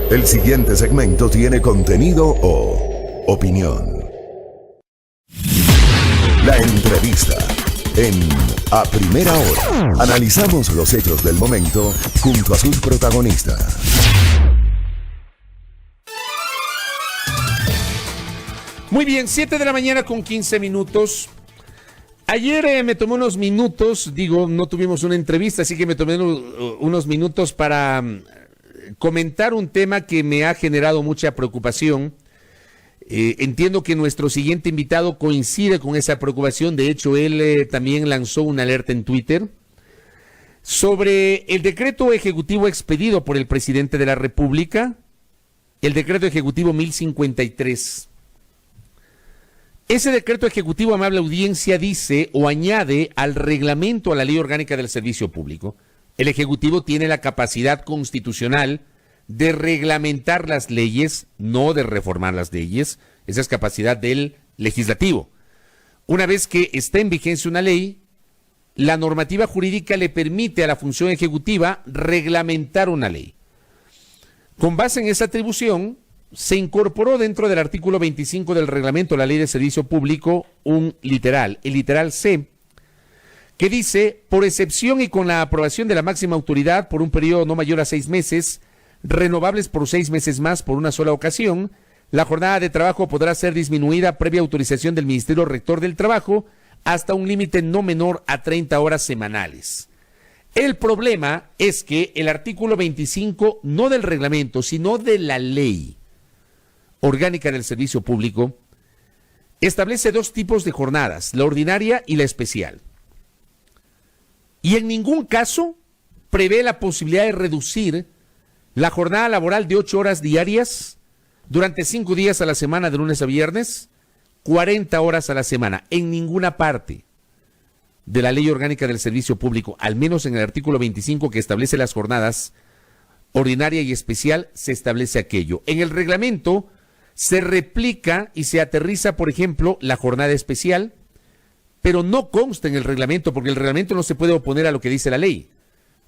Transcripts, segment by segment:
El siguiente segmento tiene contenido o opinión. La entrevista en A Primera Hora. Analizamos los hechos del momento junto a sus protagonistas. Muy bien, 7 de la mañana con 15 minutos. Ayer me tomé unos minutos, no tuvimos una entrevista, así que me tomé unos minutos para comentar un tema que me ha generado mucha preocupación. Entiendo que nuestro siguiente invitado coincide con esa preocupación. De hecho, él también lanzó una alerta en Twitter sobre el decreto ejecutivo expedido por el presidente de la República, el decreto ejecutivo 1053. Ese decreto ejecutivo, amable audiencia, dice o añade al reglamento a la Ley Orgánica del Servicio Público. El Ejecutivo tiene la capacidad constitucional de reglamentar las leyes, no de reformar las leyes. Esa es capacidad del legislativo. Una vez que está en vigencia una ley, la normativa jurídica le permite a la función ejecutiva reglamentar una ley. Con base en esa atribución, se incorporó dentro del artículo 25 del reglamento de la Ley de Servicio Público un literal, el literal C, que dice: por excepción y con la aprobación de la máxima autoridad por un periodo no mayor a 6 meses, renovables por 6 meses más por una sola ocasión, la jornada de trabajo podrá ser disminuida previa autorización del Ministerio Rector del Trabajo hasta un límite no menor a 30 horas semanales. El problema es que el artículo 25, no del reglamento, sino de la Ley Orgánica del Servicio Público, establece 2 tipos de jornadas, la ordinaria y la especial. Y en ningún caso prevé la posibilidad de reducir la jornada laboral de 8 horas diarias durante 5 días a la semana, de lunes a viernes, 40 horas a la semana. En ninguna parte de la Ley Orgánica del Servicio Público, al menos en el artículo 25 que establece las jornadas ordinaria y especial, se establece aquello. En el reglamento se replica y se aterriza, por ejemplo, la jornada especial, pero no consta en el reglamento, porque el reglamento no se puede oponer a lo que dice la ley.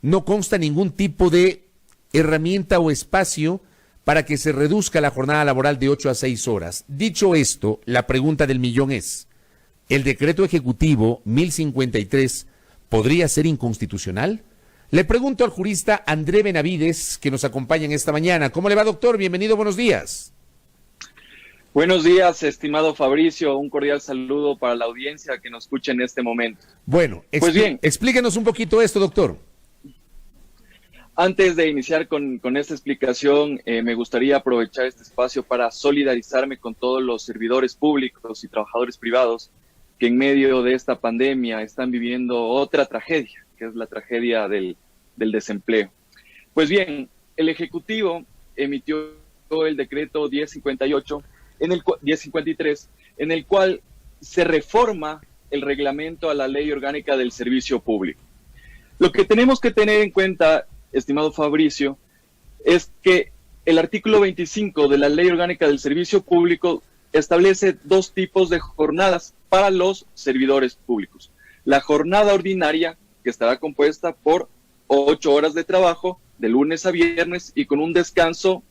No consta ningún tipo de herramienta o espacio para que se reduzca la jornada laboral de 8 a 6 horas. Dicho esto, la pregunta del millón es: ¿el decreto ejecutivo 1053 podría ser inconstitucional? Le pregunto al jurista André Benavides, que nos acompaña en esta mañana. ¿Cómo le va, doctor? Bienvenido, buenos días. Buenos días, estimado Fabricio. Un cordial saludo para la audiencia que nos escucha en este momento. Bueno, pues bien, explíquenos un poquito esto, doctor. Antes de iniciar con esta explicación, me gustaría aprovechar este espacio para solidarizarme con todos los servidores públicos y trabajadores privados que en medio de esta pandemia están viviendo otra tragedia, que es la tragedia del desempleo. Pues bien, el Ejecutivo emitió el decreto 1053, en el cual se reforma el reglamento a la Ley Orgánica del Servicio Público. Lo que tenemos que tener en cuenta, estimado Fabricio, es que el artículo 25 de la Ley Orgánica del Servicio Público establece 2 tipos de jornadas para los servidores públicos. La jornada ordinaria, que estará compuesta por 8 horas de trabajo, de lunes a viernes, y con un descanso,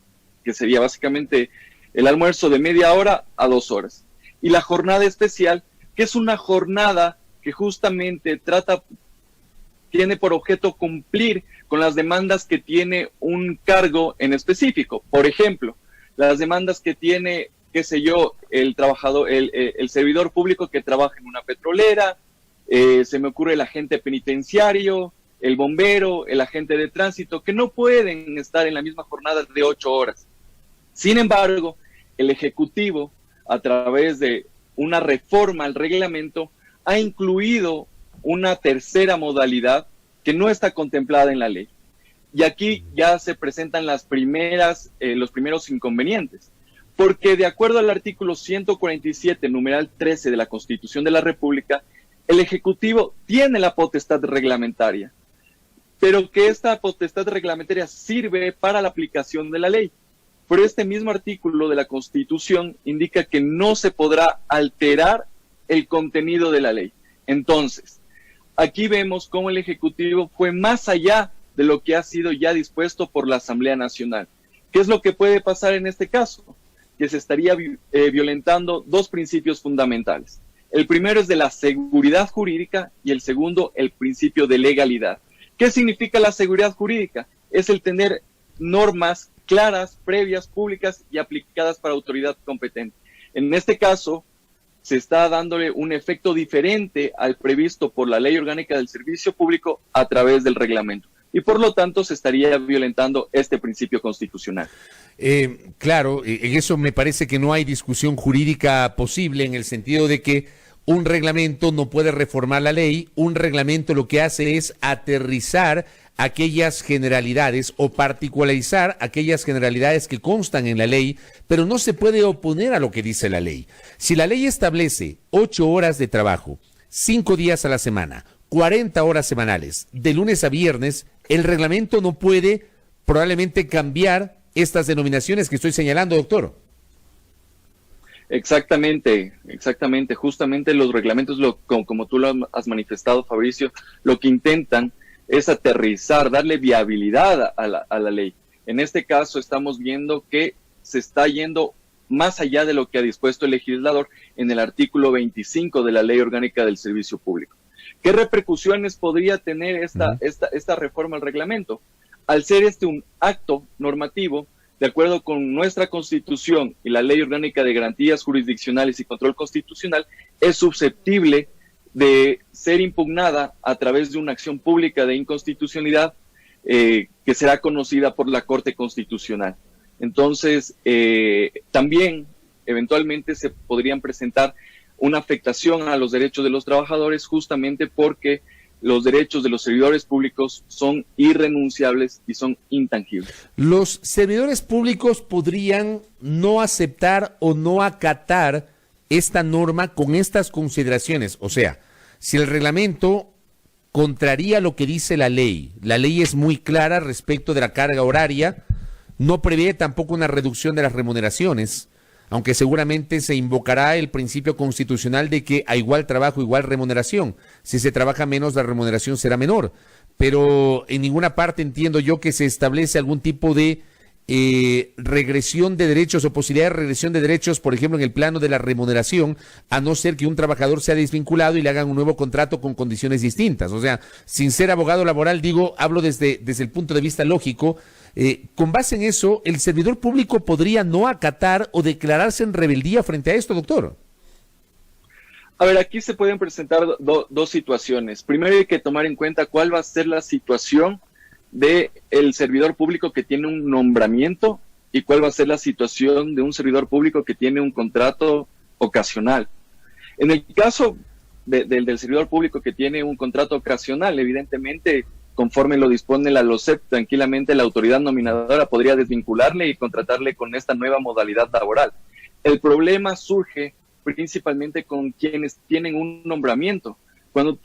que sería básicamente el almuerzo, de media hora a 2 horas. Y la jornada especial, que es una jornada que justamente tiene por objeto cumplir con las demandas que tiene un cargo en específico. Por ejemplo, las demandas que tiene, qué sé yo, el trabajador, el servidor público que trabaja en una petrolera, se me ocurre el agente penitenciario, el bombero, el agente de tránsito, que no pueden estar en la misma jornada de 8 horas. Sin embargo, el Ejecutivo, a través de una reforma al reglamento, ha incluido una tercera modalidad que no está contemplada en la ley. Y aquí ya se presentan los primeros inconvenientes, porque de acuerdo al artículo 147, numeral 13 de la Constitución de la República, el Ejecutivo tiene la potestad reglamentaria, pero que esta potestad reglamentaria sirve para la aplicación de la ley. Pero este mismo artículo de la Constitución indica que no se podrá alterar el contenido de la ley. Entonces, aquí vemos cómo el Ejecutivo fue más allá de lo que ha sido ya dispuesto por la Asamblea Nacional. ¿Qué es lo que puede pasar en este caso? Que se estaría violentando dos principios fundamentales. El primero es de la seguridad jurídica y el segundo, el principio de legalidad. ¿Qué significa la seguridad jurídica? Es el tener normas claras, previas, públicas y aplicadas para autoridad competente. En este caso, se está dándole un efecto diferente al previsto por la Ley Orgánica del Servicio Público a través del reglamento. Y por lo tanto se estaría violentando este principio constitucional. Claro, en eso me parece que no hay discusión jurídica posible, en el sentido de que un reglamento no puede reformar la ley. Un reglamento lo que hace es aterrizar aquellas generalidades o particularizar aquellas generalidades que constan en la ley, pero no se puede oponer a lo que dice la ley. Si la ley establece 8 horas de trabajo, 5 días a la semana, 40 horas semanales, de lunes a viernes, el reglamento no puede probablemente cambiar estas denominaciones que estoy señalando, doctor. Exactamente. Justamente los reglamentos, como tú lo has manifestado, Fabricio, lo que intentan es aterrizar, darle viabilidad a la ley. En este caso estamos viendo que se está yendo más allá de lo que ha dispuesto el legislador en el artículo 25 de la Ley Orgánica del Servicio Público. ¿Qué repercusiones podría tener esta reforma al reglamento? Al ser un acto normativo, de acuerdo con nuestra Constitución y la Ley Orgánica de Garantías Jurisdiccionales y Control Constitucional, es susceptible de ser impugnada a través de una acción pública de inconstitucionalidad que será conocida por la Corte Constitucional. Entonces, también eventualmente se podrían presentar una afectación a los derechos de los trabajadores, justamente porque los derechos de los servidores públicos son irrenunciables y son intangibles. Los servidores públicos podrían no aceptar o no acatar esta norma con estas consideraciones. O sea, si el reglamento contraría lo que dice la ley es muy clara respecto de la carga horaria, no prevé tampoco una reducción de las remuneraciones, aunque seguramente se invocará el principio constitucional de que a igual trabajo, igual remuneración. Si se trabaja menos, la remuneración será menor. Pero en ninguna parte entiendo yo que se establece algún tipo de regresión de derechos o posibilidad de regresión de derechos, por ejemplo, en el plano de la remuneración, a no ser que un trabajador sea desvinculado y le hagan un nuevo contrato con condiciones distintas. O sea, sin ser abogado laboral, hablo desde el punto de vista lógico. Con base en eso, ¿el servidor público podría no acatar o declararse en rebeldía frente a esto, doctor? A ver, aquí se pueden presentar dos situaciones. Primero hay que tomar en cuenta cuál va a ser la situación del servidor público que tiene un nombramiento y cuál va a ser la situación de un servidor público que tiene un contrato ocasional. En el caso del servidor público que tiene un contrato ocasional, evidentemente, conforme lo dispone la LOCEP, tranquilamente la autoridad nominadora podría desvincularle y contratarle con esta nueva modalidad laboral. El problema surge principalmente con quienes tienen un nombramiento. Cuando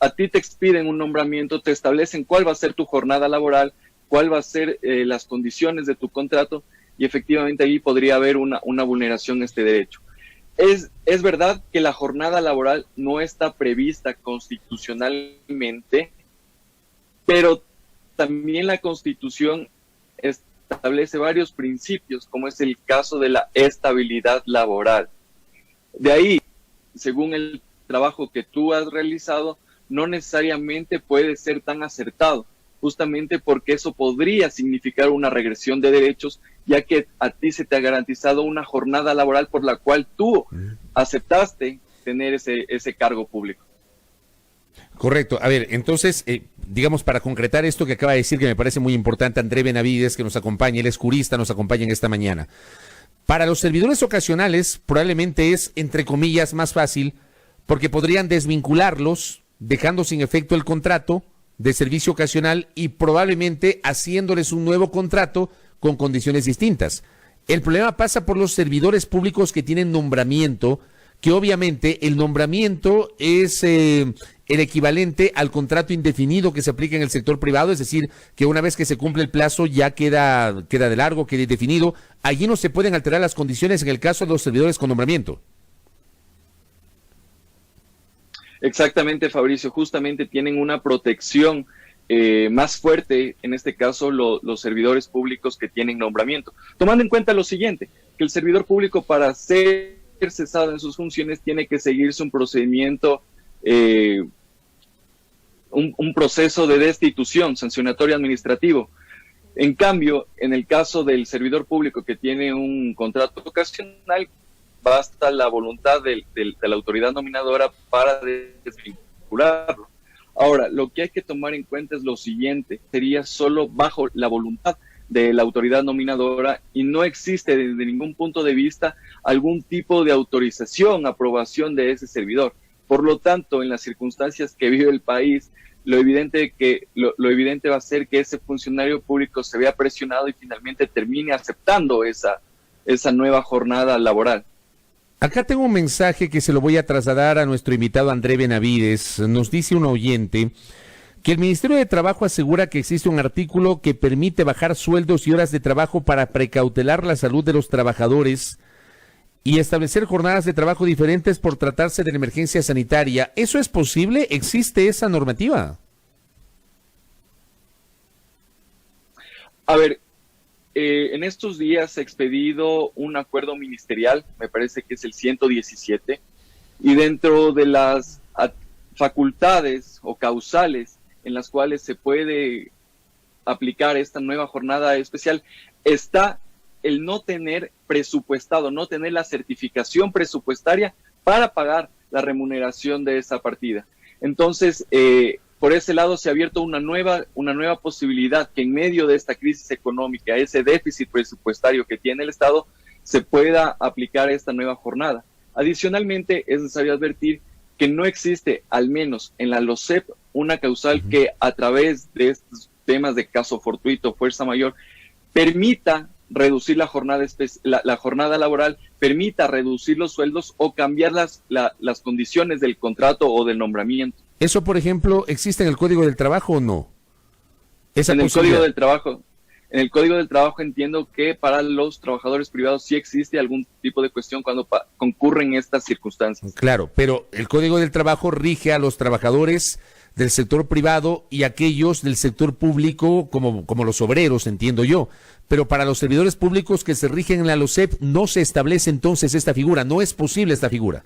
a ti te expiden un nombramiento, te establecen cuál va a ser tu jornada laboral, cuál va a ser las condiciones de tu contrato, y efectivamente ahí podría haber una vulneración de este derecho. Es verdad que la jornada laboral no está prevista constitucionalmente, pero también la Constitución establece varios principios, como es el caso de la estabilidad laboral. De ahí, según el trabajo que tú has realizado, no necesariamente puede ser tan acertado, justamente porque eso podría significar una regresión de derechos, ya que a ti se te ha garantizado una jornada laboral por la cual tú aceptaste tener ese cargo público. Correcto. A ver, entonces, digamos, para concretar esto que acaba de decir, que me parece muy importante, André Benavides, que nos acompaña, él es jurista, nos acompaña en esta mañana. Para los servidores ocasionales, probablemente es, entre comillas, más fácil, porque podrían desvincularlos, dejando sin efecto el contrato de servicio ocasional y probablemente haciéndoles un nuevo contrato con condiciones distintas. El problema pasa por los servidores públicos que tienen nombramiento, que obviamente el nombramiento es el equivalente al contrato indefinido que se aplica en el sector privado, es decir, que una vez que se cumple el plazo ya queda de largo, queda indefinido. Allí no se pueden alterar las condiciones en el caso de los servidores con nombramiento. Exactamente, Fabricio, justamente tienen una protección más fuerte, en este caso, los servidores públicos que tienen nombramiento. Tomando en cuenta lo siguiente, que el servidor público para ser cesado en sus funciones tiene que seguirse un procedimiento, un proceso de destitución sancionatorio administrativo. En cambio, en el caso del servidor público que tiene un contrato ocasional, basta la voluntad de la autoridad nominadora para desvincularlo. Ahora, lo que hay que tomar en cuenta es lo siguiente, sería solo bajo la voluntad de la autoridad nominadora y no existe desde ningún punto de vista algún tipo de autorización, aprobación de ese servidor. Por lo tanto, en las circunstancias que vive el país, lo evidente va a ser que ese funcionario público se vea presionado y finalmente termine aceptando esa nueva jornada laboral. Acá tengo un mensaje que se lo voy a trasladar a nuestro invitado André Benavides. Nos dice un oyente que el Ministerio de Trabajo asegura que existe un artículo que permite bajar sueldos y horas de trabajo para precautelar la salud de los trabajadores y establecer jornadas de trabajo diferentes por tratarse de la emergencia sanitaria. ¿Eso es posible? ¿Existe esa normativa? A ver, en estos días se ha expedido un acuerdo ministerial, me parece que es el 117, y dentro de las facultades o causales en las cuales se puede aplicar esta nueva jornada especial está el no tener presupuestado, no tener la certificación presupuestaria para pagar la remuneración de esa partida. Entonces, por ese lado se ha abierto una nueva posibilidad que en medio de esta crisis económica, ese déficit presupuestario que tiene el Estado, se pueda aplicar esta nueva jornada. Adicionalmente, es necesario advertir que no existe, al menos en la LOCEP, una causal que a través de estos temas de caso fortuito, fuerza mayor, permita reducir la jornada laboral, permita reducir los sueldos o cambiar las condiciones del contrato o del nombramiento. ¿Eso, por ejemplo, existe en el Código del Trabajo o no? En el Código del Trabajo entiendo que para los trabajadores privados sí existe algún tipo de cuestión cuando concurren estas circunstancias. Claro, pero el Código del Trabajo rige a los trabajadores del sector privado y aquellos del sector público como los obreros, entiendo yo. Pero para los servidores públicos que se rigen en la LOCEP no se establece entonces esta figura, no es posible esta figura.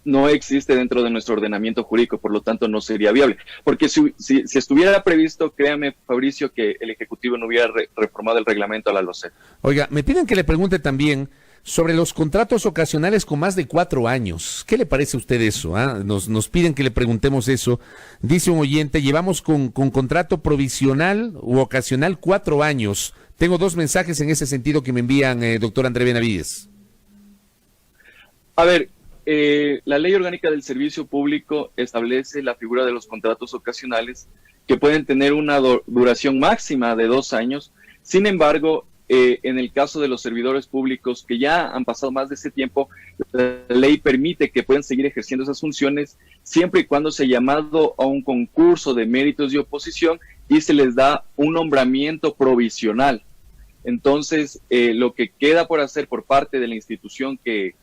No existe dentro de nuestro ordenamiento jurídico, por lo tanto no sería viable. Porque si estuviera previsto, créame, Fabricio, que el Ejecutivo no hubiera reformado el reglamento a la LOCEP. Oiga, me piden que le pregunte también sobre los contratos ocasionales con más de 4 años. ¿Qué le parece a usted eso? Nos piden que le preguntemos eso. Dice un oyente, llevamos con contrato provisional u ocasional 4 años. Tengo 2 mensajes en ese sentido que me envían, doctor André Benavides. A ver, la Ley Orgánica del Servicio Público establece la figura de los contratos ocasionales que pueden tener una duración máxima de 2 años. Sin embargo, en el caso de los servidores públicos que ya han pasado más de ese tiempo, la ley permite que puedan seguir ejerciendo esas funciones siempre y cuando se ha llamado a un concurso de méritos y oposición y se les da un nombramiento provisional. Entonces, lo que queda por hacer por parte de la institución que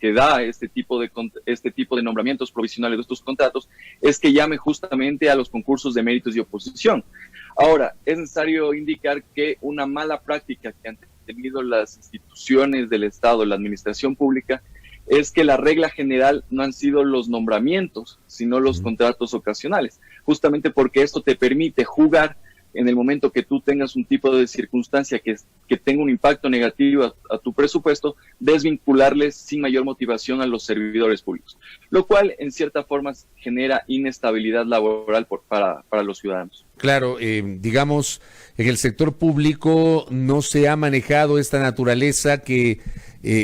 da este tipo de nombramientos provisionales de estos contratos es que llame justamente a los concursos de méritos y oposición. Ahora, es necesario indicar que una mala práctica que han tenido las instituciones del Estado, la administración pública, es que la regla general no han sido los nombramientos, sino los contratos ocasionales, justamente porque esto te permite jugar en el momento que tú tengas un tipo de circunstancia que tenga un impacto negativo a tu presupuesto, desvincularles sin mayor motivación a los servidores públicos, lo cual en cierta forma genera inestabilidad laboral para los ciudadanos. Claro, digamos, en el sector público no se ha manejado esta naturaleza que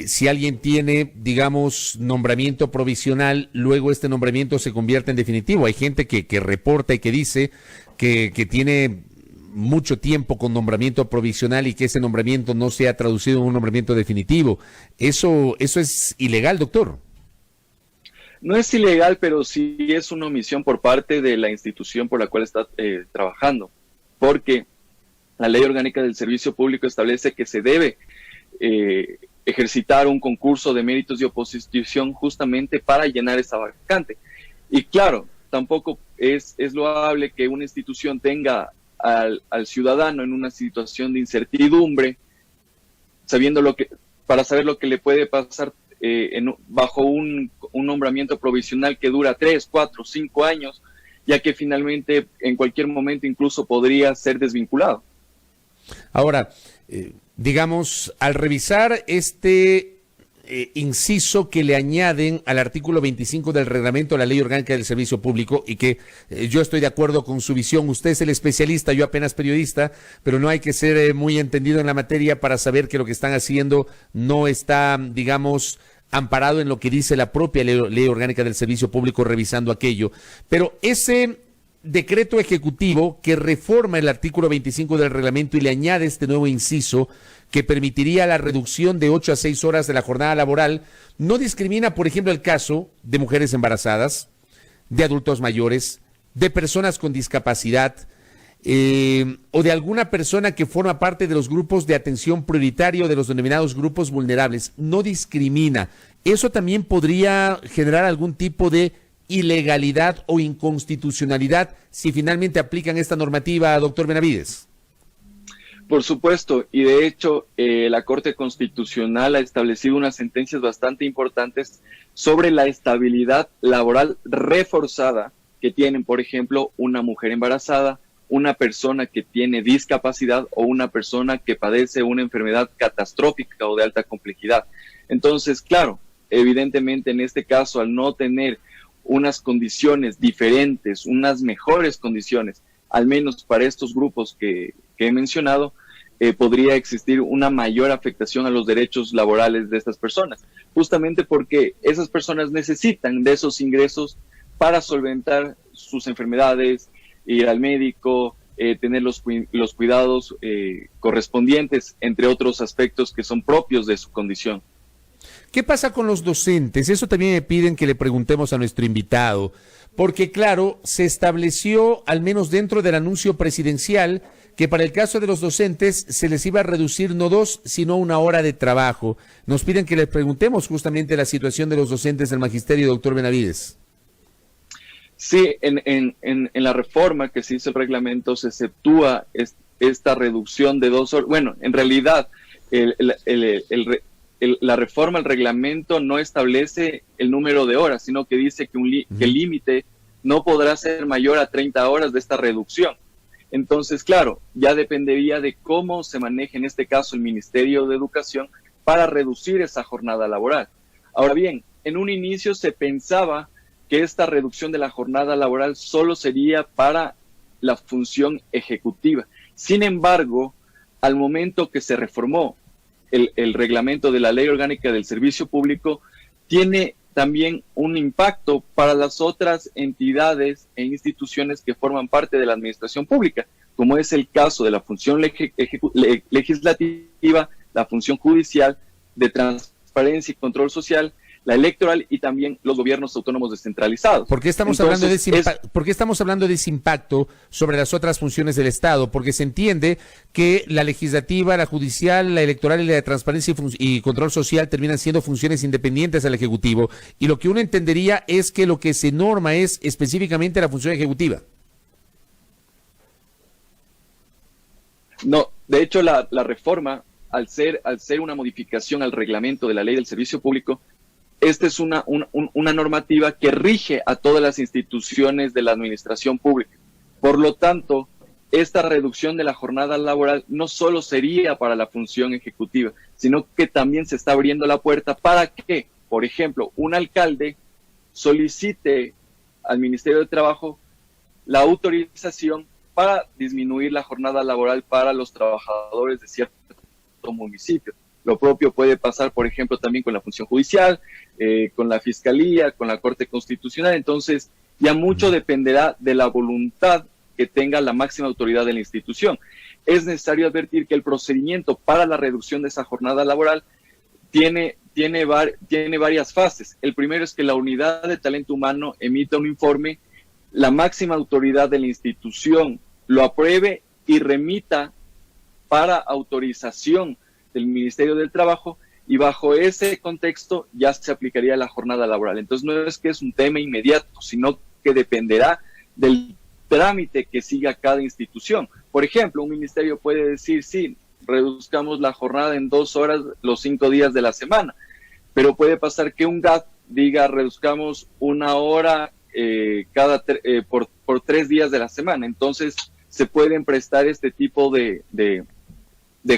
si alguien tiene, digamos, nombramiento provisional, luego este nombramiento se convierte en definitivo. Hay gente que reporta y que dice que tiene mucho tiempo con nombramiento provisional y que ese nombramiento no se ha traducido en un nombramiento definitivo. ¿Eso es ilegal, doctor? No es ilegal, pero sí es una omisión por parte de la institución por la cual está trabajando, porque la Ley Orgánica del Servicio Público establece que se debe ejercitar un concurso de méritos y oposición justamente para llenar esa vacante. Y claro, tampoco es loable que una institución tenga al ciudadano en una situación de incertidumbre, para saber lo que le puede pasar bajo un nombramiento provisional que dura 3, 4, 5 años, ya que finalmente en cualquier momento incluso podría ser desvinculado. Ahora, digamos, al revisar este inciso que le añaden al artículo 25 del reglamento de la Ley Orgánica del Servicio Público, y que yo estoy de acuerdo con su visión, usted es el especialista, yo apenas periodista, pero no hay que ser muy entendido en la materia para saber que lo que están haciendo no está, digamos, amparado en lo que dice la propia Ley Orgánica del Servicio Público, revisando aquello. Pero ese decreto ejecutivo que reforma el artículo 25 del reglamento y le añade este nuevo inciso que permitiría la reducción de 8 a 6 horas de la jornada laboral, no discrimina, por ejemplo, el caso de mujeres embarazadas, de adultos mayores, de personas con discapacidad, o de alguna persona que forma parte de los grupos de atención prioritaria, de los denominados grupos vulnerables. No discrimina. Eso también podría generar algún tipo de ilegalidad o inconstitucionalidad si finalmente aplican esta normativa, doctor Benavides. Por supuesto, y de hecho la Corte Constitucional ha establecido unas sentencias bastante importantes sobre la estabilidad laboral reforzada que tienen, por ejemplo, una mujer embarazada, una persona que tiene discapacidad o una persona que padece una enfermedad catastrófica o de alta complejidad. Entonces, claro, evidentemente en este caso, al no tener unas condiciones diferentes, unas mejores condiciones, al menos para estos grupos que he mencionado, podría existir una mayor afectación a los derechos laborales de estas personas, justamente porque esas personas necesitan de esos ingresos para solventar sus enfermedades, ir al médico, tener los cuidados correspondientes, entre otros aspectos que son propios de su condición. ¿Qué pasa con los docentes? Eso también me piden que le preguntemos a nuestro invitado, porque claro, se estableció, al menos dentro del anuncio presidencial, que para el caso de los docentes se les iba a reducir no 2, sino 1 hora de trabajo. Nos piden que le preguntemos justamente la situación de los docentes del magisterio, doctor Benavides. Sí, en la reforma que se hizo el reglamento se exceptúa esta reducción de 2 horas. Bueno, en realidad la reforma al reglamento no establece el número de horas, sino que dice que el límite no podrá ser mayor a 30 horas de esta reducción. Entonces, claro, ya dependería de cómo se maneje en este caso el Ministerio de Educación para reducir esa jornada laboral. Ahora bien, en un inicio se pensaba que esta reducción de la jornada laboral solo sería para la función ejecutiva. Sin embargo, al momento que se reformó el reglamento de la Ley Orgánica del Servicio Público, tiene también un impacto para las otras entidades e instituciones que forman parte de la administración pública, como es el caso de la función legislativa, la función judicial, de transparencia y control social, la electoral y también los gobiernos autónomos descentralizados. ¿Por qué estamos hablando de ese impacto sobre las otras funciones del Estado? Porque se entiende que la legislativa, la judicial, la electoral y la de transparencia y control social terminan siendo funciones independientes al Ejecutivo. Y lo que uno entendería es que lo que se norma es específicamente la función ejecutiva. No, de hecho la reforma, al ser una modificación al reglamento de la Ley del Servicio Público, esta es una normativa que rige a todas las instituciones de la administración pública. Por lo tanto, esta reducción de la jornada laboral no solo sería para la función ejecutiva, sino que también se está abriendo la puerta para que, por ejemplo, un alcalde solicite al Ministerio de Trabajo la autorización para disminuir la jornada laboral para los trabajadores de cierto municipio. Lo propio puede pasar, por ejemplo, también con la función judicial, con la Fiscalía, con la Corte Constitucional. Entonces, ya mucho dependerá de la voluntad que tenga la máxima autoridad de la institución. Es necesario advertir que el procedimiento para la reducción de esa jornada laboral tiene varias fases. El primero es que la unidad de talento humano emita un informe, la máxima autoridad de la institución lo apruebe y remita para autorización del Ministerio del Trabajo, y bajo ese contexto ya se aplicaría la jornada laboral. Entonces no es que es un tema inmediato, sino que dependerá del trámite que siga cada institución. Por ejemplo, un ministerio puede decir, sí, reduzcamos la jornada en 2 horas los 5 días de la semana, pero puede pasar que un GAT diga, reduzcamos 1 hora por 3 días de la semana. Entonces, se pueden prestar este tipo de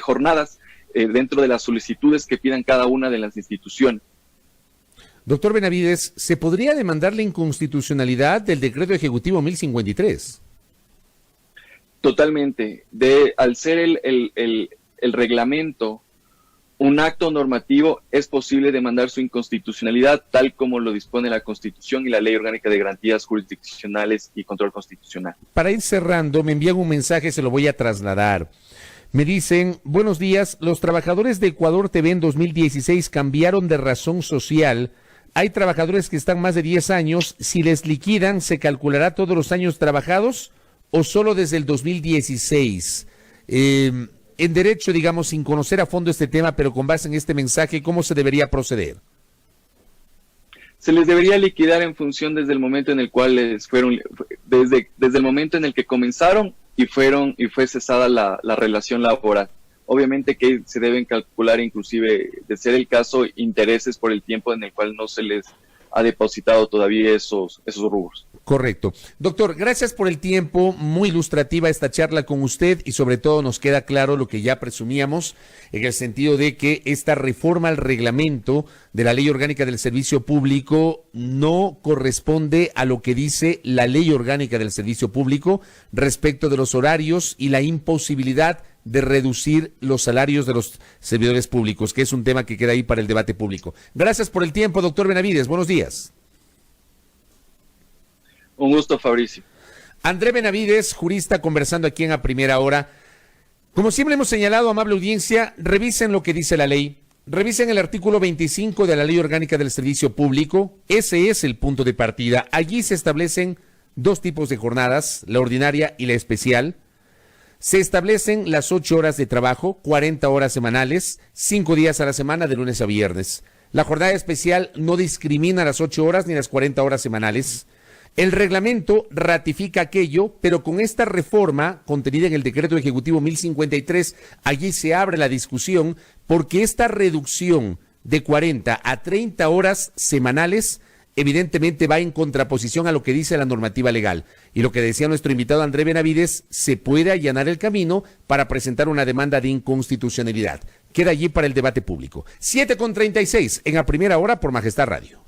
jornadas dentro de las solicitudes que pidan cada una de las instituciones. Doctor Benavides, ¿se podría demandar la inconstitucionalidad del decreto ejecutivo 1053? Totalmente. Al ser el reglamento un acto normativo, es posible demandar su inconstitucionalidad tal como lo dispone la Constitución y la Ley Orgánica de Garantías Jurisdiccionales y Control Constitucional. Para ir cerrando, me envían un mensaje, se lo voy a trasladar. Me dicen, buenos días, los trabajadores de Ecuador TV en 2016 cambiaron de razón social. Hay trabajadores que están más de 10 años. Si les liquidan, ¿se calculará todos los años trabajados o solo desde el 2016? En derecho, digamos, sin conocer a fondo este tema, pero con base en este mensaje, ¿cómo se debería proceder? Se les debería liquidar en función desde el momento en el cual desde el momento en el que comenzaron y fue cesada la relación laboral. Obviamente que se deben calcular, inclusive, de ser el caso, intereses por el tiempo en el cual no se les ha depositado todavía esos rubros. Correcto. Doctor, gracias por el tiempo, muy ilustrativa esta charla con usted y sobre todo nos queda claro lo que ya presumíamos en el sentido de que esta reforma al reglamento de la Ley Orgánica del Servicio Público no corresponde a lo que dice la Ley Orgánica del Servicio Público respecto de los horarios y la imposibilidad de reducir los salarios de los servidores públicos, que es un tema que queda ahí para el debate público. Gracias por el tiempo, doctor Benavides. Buenos días. Un gusto, Fabricio. André Benavides, jurista, conversando aquí en A Primera Hora. Como siempre hemos señalado, amable audiencia, revisen lo que dice la ley. Revisen el artículo 25 de la Ley Orgánica del Servicio Público. Ese es el punto de partida. Allí se establecen 2 tipos de jornadas, la ordinaria y la especial. Se establecen las 8 horas de trabajo, 40 horas semanales, 5 días a la semana, de lunes a viernes. La jornada especial no discrimina las 8 horas ni las 40 horas semanales. El reglamento ratifica aquello, pero con esta reforma contenida en el decreto ejecutivo 1053, allí se abre la discusión porque esta reducción de 40 a 30 horas semanales evidentemente va en contraposición a lo que dice la normativa legal. Y lo que decía nuestro invitado André Benavides, se puede allanar el camino para presentar una demanda de inconstitucionalidad. Queda allí para el debate público. 7:36 en A Primera Hora por Majestad Radio.